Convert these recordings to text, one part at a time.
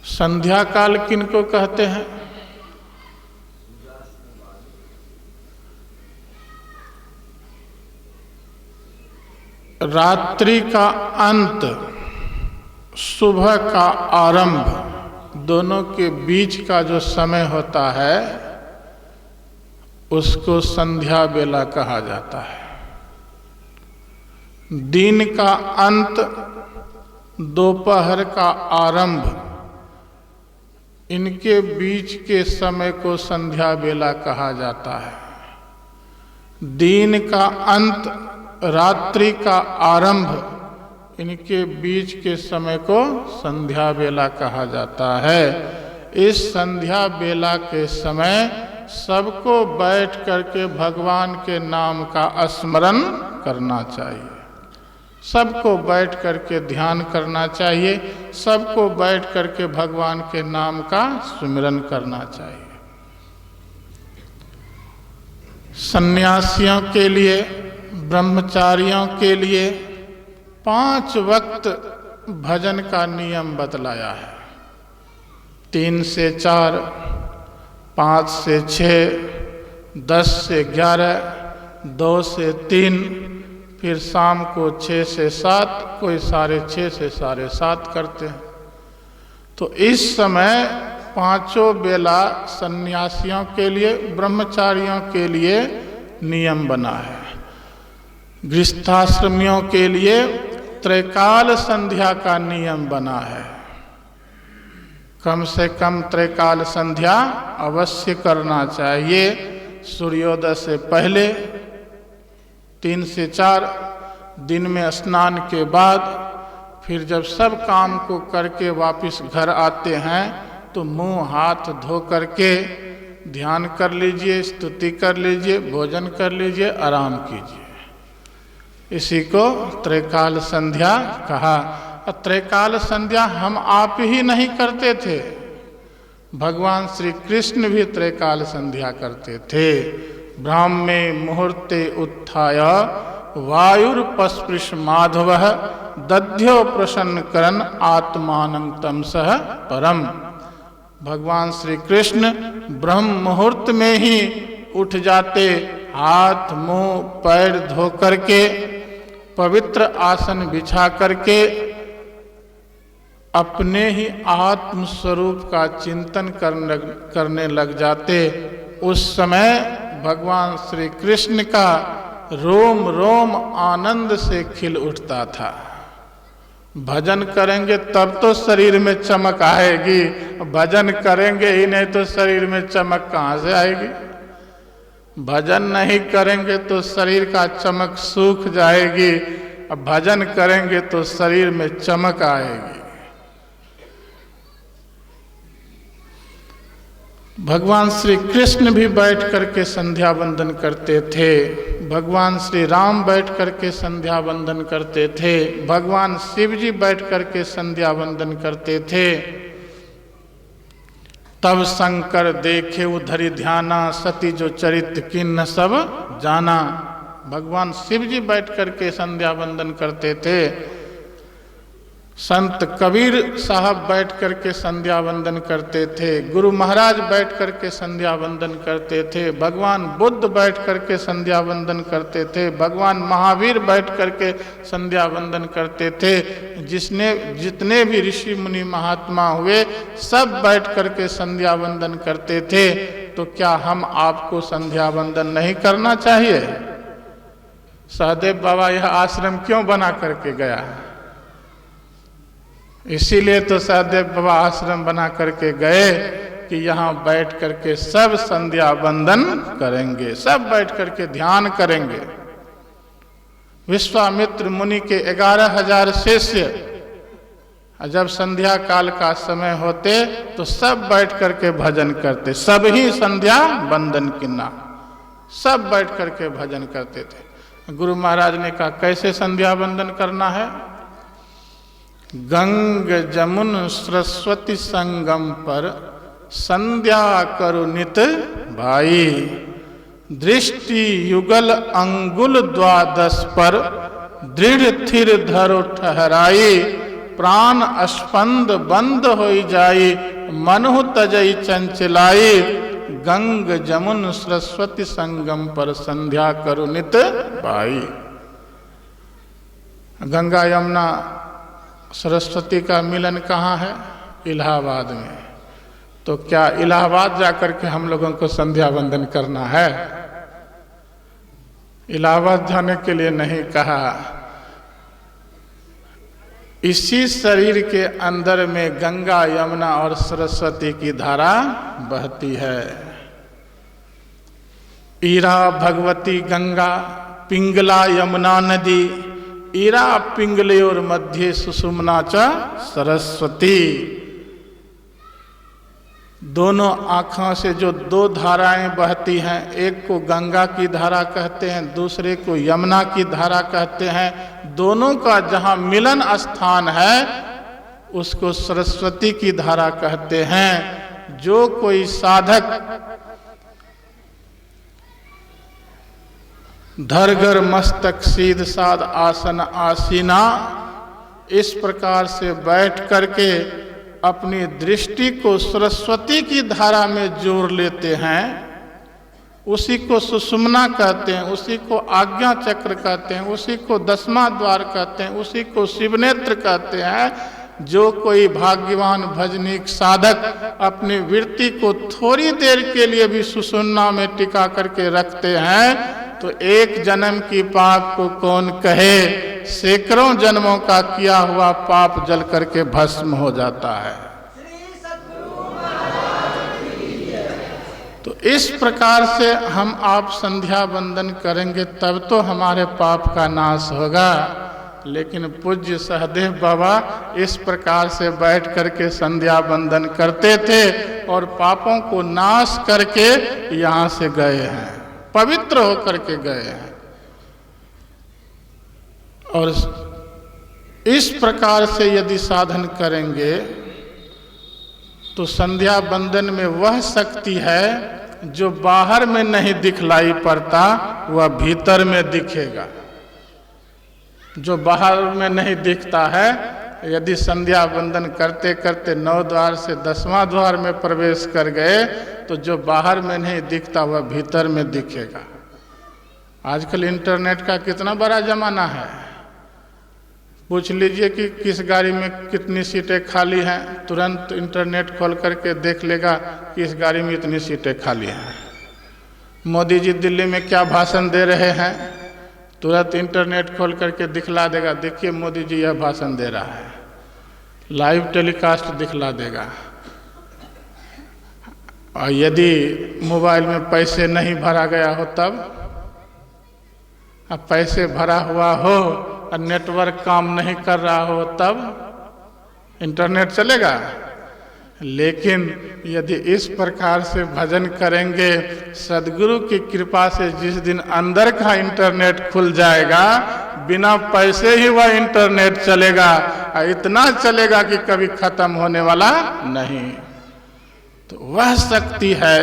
संध्या काल किनको कहते हैं? रात्रि का अंत, सुबह का आरंभ, दोनों के बीच का जो समय होता है उसको संध्या बेला कहा जाता है। दिन का अंत, दोपहर का आरंभ, इनके बीच के समय को संध्या बेला कहा जाता है। दिन का अंत, रात्रि का आरंभ, इनके बीच के समय को संध्या बेला कहा जाता है। इस संध्या बेला के समय सबको बैठ करके भगवान के नाम का स्मरण करना चाहिए, सबको बैठ करके ध्यान करना चाहिए, सबको बैठ करके भगवान के नाम का सुमिरन करना चाहिए। सन्यासियों के लिए, ब्रह्मचारियों के लिए 5 वक्त भजन का नियम बतलाया है। 3 से 4, 5 से 6, 10 से 11, 2 से 3, फिर शाम को 6 से 7, कोई 6:30 से 7:30 करते हैं। तो इस समय 5 बेला सन्यासियों के लिए, ब्रह्मचारियों के लिए नियम बना है। गृहस्थाश्रमियों के लिए त्रैकाल संध्या का नियम बना है। कम से कम त्रैकाल संध्या अवश्य करना चाहिए। सूर्योदय से पहले 3 से 4, दिन में स्नान के बाद, फिर जब सब काम को करके वापस घर आते हैं तो मुंह हाथ धो करके ध्यान कर लीजिए, स्तुति कर लीजिए, भोजन कर लीजिए, आराम कीजिए। इसी को त्रैकाल संध्या कहा। त्रैकाल संध्या हम आप ही नहीं करते थे, भगवान श्री कृष्ण भी त्रैकाल संध्या करते थे। ब्राह्मे मुहूर्ते उत्थाय वायुर्पस्पृश माधवः दध्यो प्रसन्न करन आत्मानं तमसः परम। भगवान श्री कृष्ण ब्रह्म मुहूर्त में ही उठ जाते, हाथ मुंह पैर धो करके, पवित्र आसन बिछा करके अपने ही आत्म स्वरूप का चिंतन करने लग जाते। उस समय भगवान श्री कृष्ण का रोम रोम आनंद से खिल उठता था। भजन करेंगे तब तो शरीर में चमक आएगी, भजन करेंगे ही नहीं तो शरीर में चमक कहाँ से आएगी। भजन नहीं करेंगे तो शरीर का चमक सूख जाएगी, अब भजन करेंगे तो शरीर में चमक आएगी। भगवान श्री कृष्ण भी बैठ करके संध्या वंदन करते थे, भगवान श्री राम बैठ करके संध्या वंदन करते थे, भगवान शिव जी बैठ करके संध्या वंदन करते थे। तब शंकर देखे उधरी ध्याना, सती जो चरित्र किन्न सब जाना। भगवान शिव जी बैठ करके संध्या वंदन करते थे। संत कबीर साहब बैठ करके संध्या वंदन करते थे, गुरु महाराज बैठ करके संध्या वंदन करते थे, भगवान बुद्ध बैठ करके संध्या वंदन करते थे, भगवान महावीर बैठ करके संध्या वंदन करते थे। जितने भी ऋषि मुनि महात्मा हुए सब बैठ करके संध्या वंदन करते थे। तो क्या हम आपको संध्या वंदन नहीं करना चाहिए? सहदेव बाबा यह आश्रम क्यों बना करके गया? इसीलिए तो सहदेव बाबा आश्रम बना करके गए कि यहाँ बैठ करके सब संध्या वंदन करेंगे, सब बैठ करके ध्यान करेंगे। विश्वामित्र मुनि के 11,000 शिष्य जब संध्या काल का समय होते तो सब बैठ करके भजन करते, सब ही संध्या वंदन किन्ना, सब बैठ करके भजन करते थे। गुरु महाराज ने कहा कैसे संध्या वंदन करना है? गंग जमुन सरस्वती संगम पर संध्या करो नित भाई, दृष्टि युगल अंगुल द्वादश पर दृढ़ थिर धरो ठहराई, प्राण स्पंद बंद होई जाई, मनहु तजई चंचलाई, गंग जमुन सरस्वती संगम पर संध्या करु नित भाई। गंगा यमुना सरस्वती का मिलन कहाँ है? इलाहाबाद में। तो क्या इलाहाबाद जाकर के हम लोगों को संध्या वंदन करना है? इलाहाबाद जाने के लिए नहीं कहा। इसी शरीर के अंदर में गंगा यमुना और सरस्वती की धारा बहती है। ईरा भगवती गंगा, पिंगला यमुना नदी, ईरा पिंगलयोर मध्य सुषुम्ना च सरस्वती। दोनों आँखों से जो दो धाराएं बहती हैं, एक को गंगा की धारा कहते हैं, दूसरे को यमुना की धारा कहते हैं। दोनों का जहाँ मिलन स्थान है उसको सरस्वती की धारा कहते हैं। जो कोई साधक धरगर मस्तक सीध साध आसन आसीना, इस प्रकार से बैठ करके अपनी दृष्टि को सरस्वती की धारा में जोड़ लेते हैं, उसी को सुषुम्ना कहते हैं, उसी को आज्ञा चक्र कहते हैं, उसी को दसवां द्वार कहते हैं, उसी को शिवनेत्र कहते हैं। जो कोई भाग्यवान भजनीक साधक अपनी वृत्ति को थोड़ी देर के लिए भी सुषुम्ना में टिका करके रखते हैं, तो एक जन्म की पाप को कौन कहे, सैकड़ों जन्मों का किया हुआ पाप जल करके भस्म हो जाता है। तो इस प्रकार से हम आप संध्या वंदन करेंगे तब तो हमारे पाप का नाश होगा। लेकिन पूज्य सहदेव बाबा इस प्रकार से बैठ करके संध्या वंदन करते थे और पापों को नाश करके यहाँ से गए हैं, पवित्र होकर के गए हैं। और इस प्रकार से यदि साधन करेंगे तो संध्या वंदन में वह शक्ति है जो बाहर में नहीं दिखलाई पड़ता, वह भीतर में दिखेगा। जो बाहर में नहीं दिखता है, यदि संध्या वंदन करते करते 9 द्वार से 10वां द्वार में प्रवेश कर गए तो जो बाहर में नहीं दिखता वह भीतर में दिखेगा। आजकल इंटरनेट का कितना बड़ा जमाना है। पूछ लीजिए कि किस गाड़ी में कितनी सीटें खाली हैं, तुरंत इंटरनेट खोल करके देख लेगा कि इस गाड़ी में इतनी सीटें खाली हैं। मोदी जी दिल्ली में क्या भाषण दे रहे हैं, तुरंत इंटरनेट खोल करके दिखला देगा, देखिए मोदी जी यह भाषण दे रहा है, लाइव टेलीकास्ट दिखला देगा। और यदि मोबाइल में पैसे नहीं भरा गया हो तब, अब पैसे भरा हुआ हो और नेटवर्क काम नहीं कर रहा हो तब इंटरनेट चलेगा। लेकिन यदि इस प्रकार से भजन करेंगे, सदगुरु की कृपा से जिस दिन अंदर का इंटरनेट खुल जाएगा, बिना पैसे ही वह इंटरनेट चलेगा, और इतना चलेगा कि कभी खत्म होने वाला नहीं। तो वह शक्ति है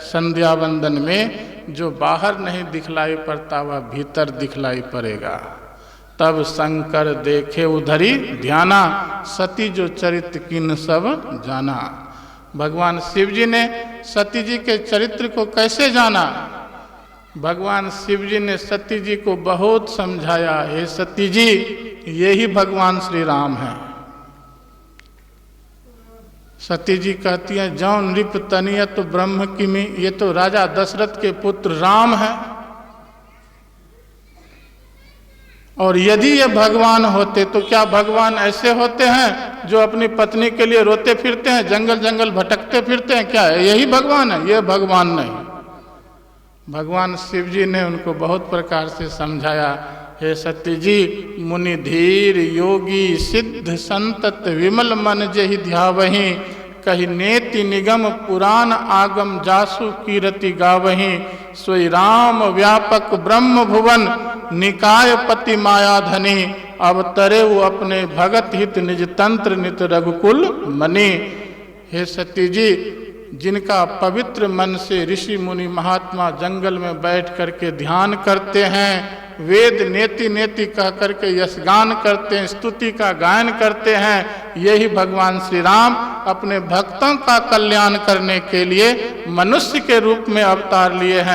संध्या वंदन में, जो बाहर नहीं दिखलाई पड़ता वह भीतर दिखलाई पड़ेगा। तब शंकर देखे उधरी ध्याना, सती जो चरित्र किन सब जाना। भगवान शिव जी ने सती जी के चरित्र को कैसे जाना? भगवान शिव जी ने सती जी को बहुत समझाया, हे सती जी, ये ही भगवान श्री राम हैं। सती जी कहती हैं, जौ नृप तनियत ब्रह्म किमि, ये तो राजा दशरथ के पुत्र राम हैं। और यदि ये भगवान होते तो क्या भगवान ऐसे होते हैं जो अपनी पत्नी के लिए रोते फिरते हैं, जंगल जंगल भटकते फिरते हैं? क्या यही भगवान है? ये भगवान नहीं। भगवान शिव जी ने उनको बहुत प्रकार से समझाया, हे सती जी, मुनि धीर योगी सिद्ध संतत विमल मन जेहि ध्यावहि, कहि नेति निगम पुराण आगम जासु कीरति गावहि, सोई राम व्यापक ब्रह्म भुवन निकाय पति माया धनी, अवतरे वो अपने भगत हित निज तंत्र नित रघुकुल मणि। हे सती जी, जिनका पवित्र मन से ऋषि मुनि महात्मा जंगल में बैठ करके ध्यान करते हैं, वेद नेति नेति कह करके यशगान करते हैं, स्तुति का गायन करते हैं। यही भगवान श्री राम अपने भक्तों का कल्याण करने के लिए मनुष्य के रूप में अवतार लिए हैं।